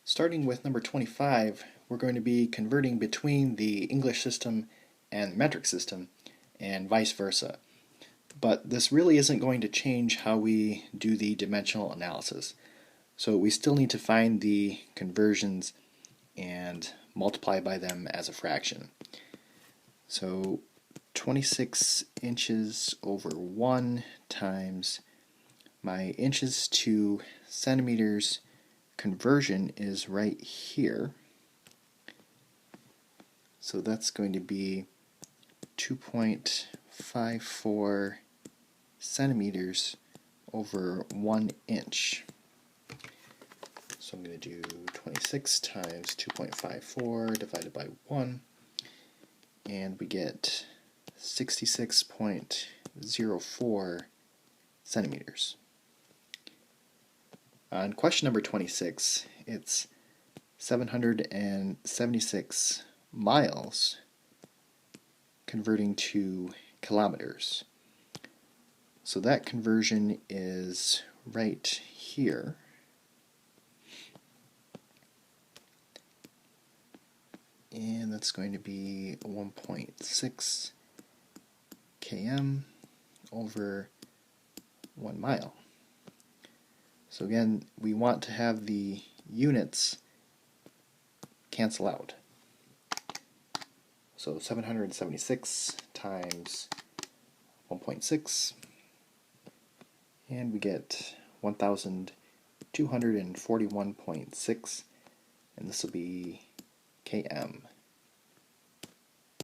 Starting with number 25, we're going to be converting between the English system and the metric system, and vice versa. But this really isn't going to change how we do the dimensional analysis. So we still need to find the conversions and multiply by them as a fraction. So 26 inches over 1 times my inches to centimeters conversion is right here. So that's going to be 2.54 centimeters over 1 inch. So I'm going to do 26 times 2.54 divided by 1, and we get 66.04 centimeters. On question number 26, it's 776 miles converting to kilometers. So that conversion is right here. And that's going to be 1.6 km over 1 mile. So again, we want to have the units cancel out. So 776 times 1.6, and we get 1,241.6, and this will be km.